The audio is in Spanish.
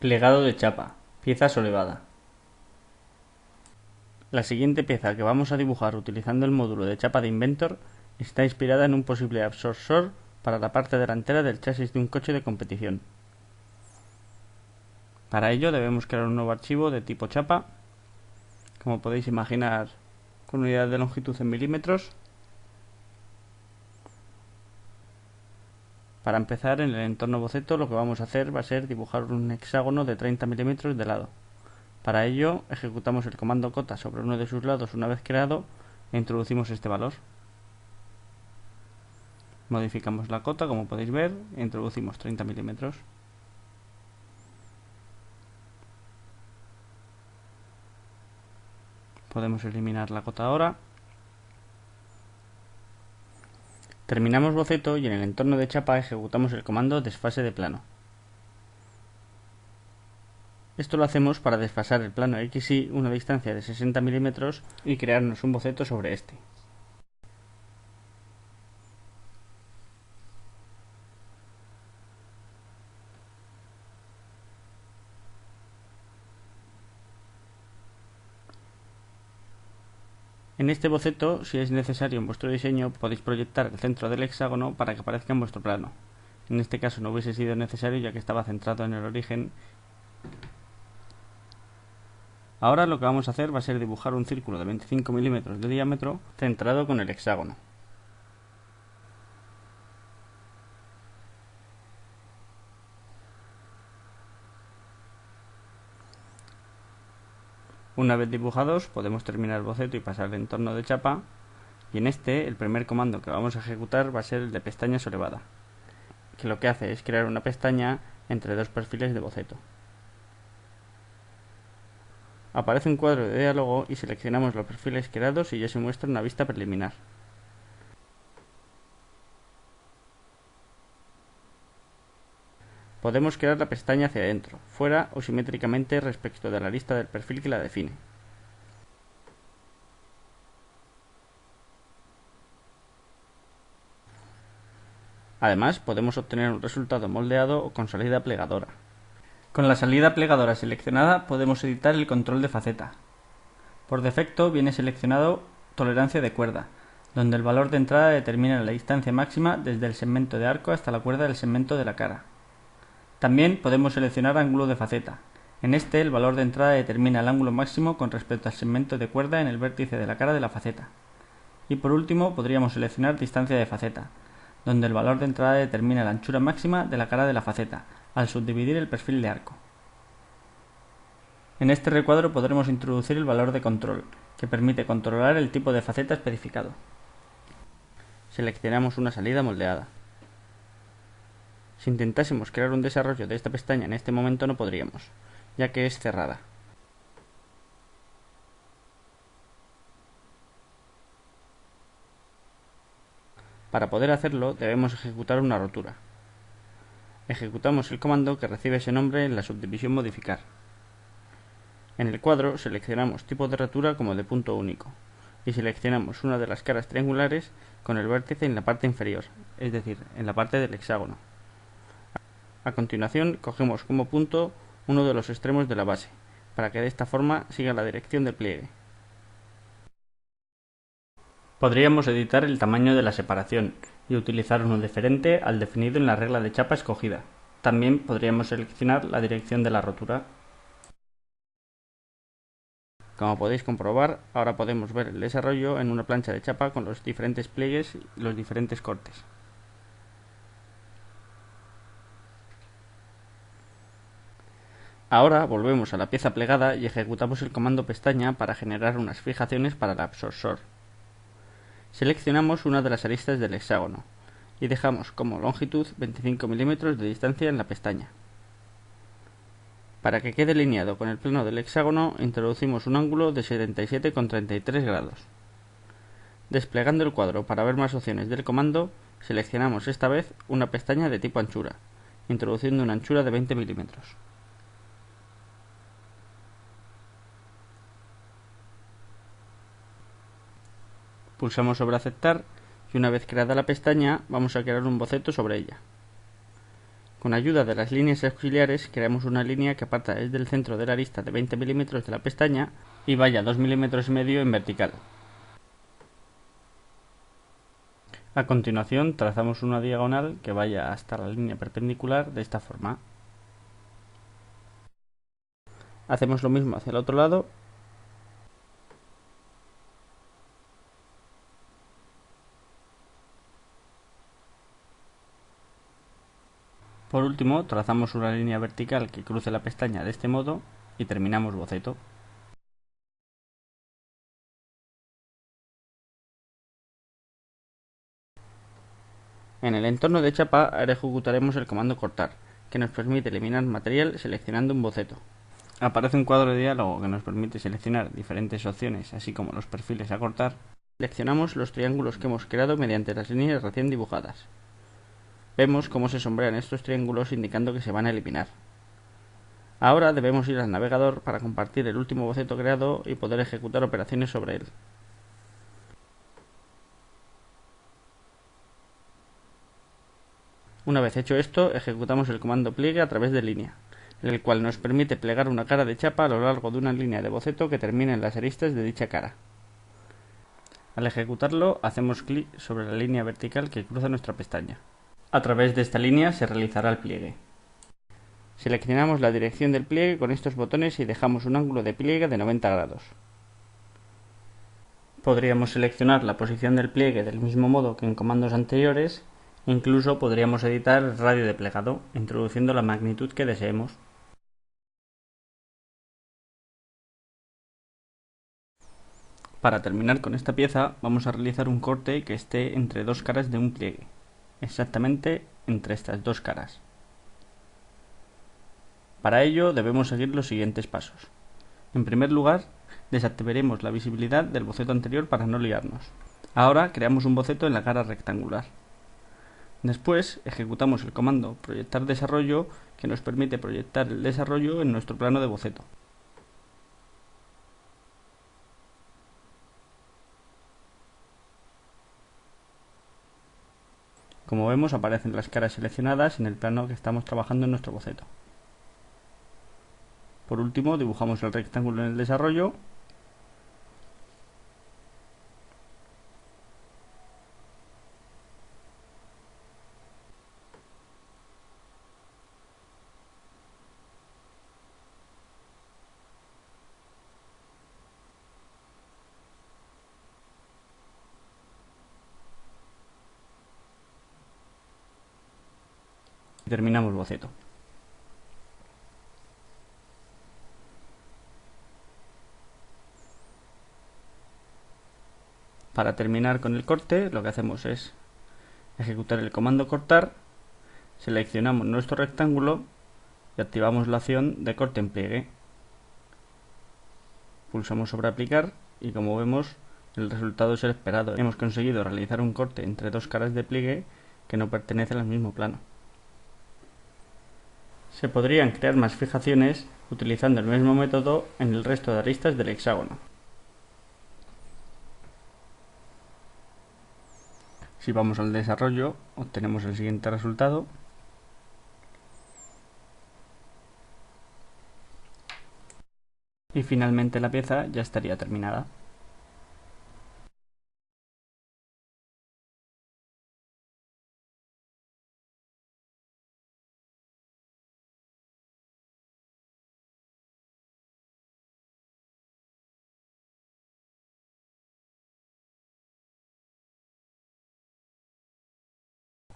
Plegado de chapa, pieza solevada. La siguiente pieza que vamos a dibujar utilizando el módulo de chapa de Inventor está inspirada en un posible absorbor para la parte delantera del chasis de un coche de competición. Para ello debemos crear un nuevo archivo de tipo chapa, como podéis imaginar con unidad de longitud en milímetros. Para empezar, en el entorno boceto lo que vamos a hacer va a ser dibujar un hexágono de 30 milímetros de lado. Para ello ejecutamos el comando cota sobre uno de sus lados una vez creado e introducimos este valor. Modificamos la cota, como podéis ver, e introducimos 30 milímetros. Podemos eliminar la cota ahora. Terminamos boceto y en el entorno de chapa ejecutamos el comando desfase de plano. Esto lo hacemos para desfasar el plano XY una distancia de 60 milímetros y crearnos un boceto sobre este. En este boceto, si es necesario en vuestro diseño, podéis proyectar el centro del hexágono para que aparezca en vuestro plano. En este caso no hubiese sido necesario ya que estaba centrado en el origen. Ahora lo que vamos a hacer va a ser dibujar un círculo de 25 milímetros de diámetro centrado con el hexágono. Una vez dibujados podemos terminar el boceto y pasar al entorno de chapa, y en este el primer comando que vamos a ejecutar va a ser el de pestaña solevada, que lo que hace es crear una pestaña entre dos perfiles de boceto. Aparece un cuadro de diálogo y seleccionamos los perfiles creados y ya se muestra una vista preliminar. Podemos crear la pestaña hacia adentro, fuera o simétricamente respecto de la lista del perfil que la define. Además, podemos obtener un resultado moldeado o con salida plegadora. Con la salida plegadora seleccionada podemos editar el control de faceta. Por defecto viene seleccionado tolerancia de cuerda, donde el valor de entrada determina la distancia máxima desde el segmento de arco hasta la cuerda del segmento de la cara. También podemos seleccionar ángulo de faceta. En este, el valor de entrada determina el ángulo máximo con respecto al segmento de cuerda en el vértice de la cara de la faceta. Y por último, podríamos seleccionar distancia de faceta, donde el valor de entrada determina la anchura máxima de la cara de la faceta, al subdividir el perfil de arco. En este recuadro podremos introducir el valor de control, que permite controlar el tipo de faceta especificado. Seleccionamos una salida moldeada. Si intentásemos crear un desarrollo de esta pestaña en este momento no podríamos, ya que es cerrada. Para poder hacerlo debemos ejecutar una rotura. Ejecutamos el comando que recibe ese nombre en la subdivisión modificar. En el cuadro seleccionamos tipo de rotura como de punto único y seleccionamos una de las caras triangulares con el vértice en la parte inferior, es decir, en la parte del hexágono. A continuación cogemos como punto uno de los extremos de la base, para que de esta forma siga la dirección del pliegue. Podríamos editar el tamaño de la separación y utilizar uno diferente al definido en la regla de chapa escogida. También podríamos seleccionar la dirección de la rotura. Como podéis comprobar, ahora podemos ver el desarrollo en una plancha de chapa con los diferentes pliegues y los diferentes cortes. Ahora volvemos a la pieza plegada y ejecutamos el comando pestaña para generar unas fijaciones para el absorbor. Seleccionamos una de las aristas del hexágono y dejamos como longitud 25 milímetros de distancia en la pestaña. Para que quede alineado con el plano del hexágono, introducimos un ángulo de 77,33 grados. Desplegando el cuadro para ver más opciones del comando, seleccionamos esta vez una pestaña de tipo anchura, introduciendo una anchura de 20 milímetros. Pulsamos sobre aceptar y una vez creada la pestaña vamos a crear un boceto sobre ella. Con ayuda de las líneas auxiliares creamos una línea que parta desde el centro de la arista de 20 mm de la pestaña y vaya 2,5 mm en vertical. A continuación trazamos una diagonal que vaya hasta la línea perpendicular de esta forma. Hacemos lo mismo hacia el otro lado. Por último, trazamos una línea vertical que cruce la pestaña de este modo y terminamos boceto. En el entorno de chapa ahora ejecutaremos el comando cortar, que nos permite eliminar material seleccionando un boceto. Aparece un cuadro de diálogo que nos permite seleccionar diferentes opciones, así como los perfiles a cortar. Seleccionamos los triángulos que hemos creado mediante las líneas recién dibujadas. Vemos cómo se sombrean estos triángulos indicando que se van a eliminar. Ahora debemos ir al navegador para compartir el último boceto creado y poder ejecutar operaciones sobre él. Una vez hecho esto, ejecutamos el comando pliegue a través de línea, el cual nos permite plegar una cara de chapa a lo largo de una línea de boceto que termina en las aristas de dicha cara. Al ejecutarlo, hacemos clic sobre la línea vertical que cruza nuestra pestaña. A través de esta línea se realizará el pliegue. Seleccionamos la dirección del pliegue con estos botones y dejamos un ángulo de pliegue de 90 grados. Podríamos seleccionar la posición del pliegue del mismo modo que en comandos anteriores. Incluso podríamos editar el radio de plegado, introduciendo la magnitud que deseemos. Para terminar con esta pieza, vamos a realizar un corte que esté entre dos caras de un pliegue, exactamente entre estas dos caras. Para ello debemos seguir los siguientes pasos. En primer lugar, desactivaremos la visibilidad del boceto anterior para no liarnos. Ahora creamos un boceto en la cara rectangular. Después ejecutamos el comando proyectar desarrollo, que nos permite proyectar el desarrollo en nuestro plano de boceto. Como vemos, aparecen las caras seleccionadas en el plano que estamos trabajando en nuestro boceto. Por último, dibujamos el rectángulo en el desarrollo. Y terminamos boceto. Para terminar con el corte, lo que hacemos es ejecutar el comando cortar, seleccionamos nuestro rectángulo y activamos la opción de corte en pliegue. Pulsamos sobre aplicar y, como vemos, el resultado es el esperado. Hemos conseguido realizar un corte entre dos caras de pliegue que no pertenecen al mismo plano. Se podrían crear más fijaciones utilizando el mismo método en el resto de aristas del hexágono. Si vamos al desarrollo, obtenemos el siguiente resultado. Y finalmente la pieza ya estaría terminada.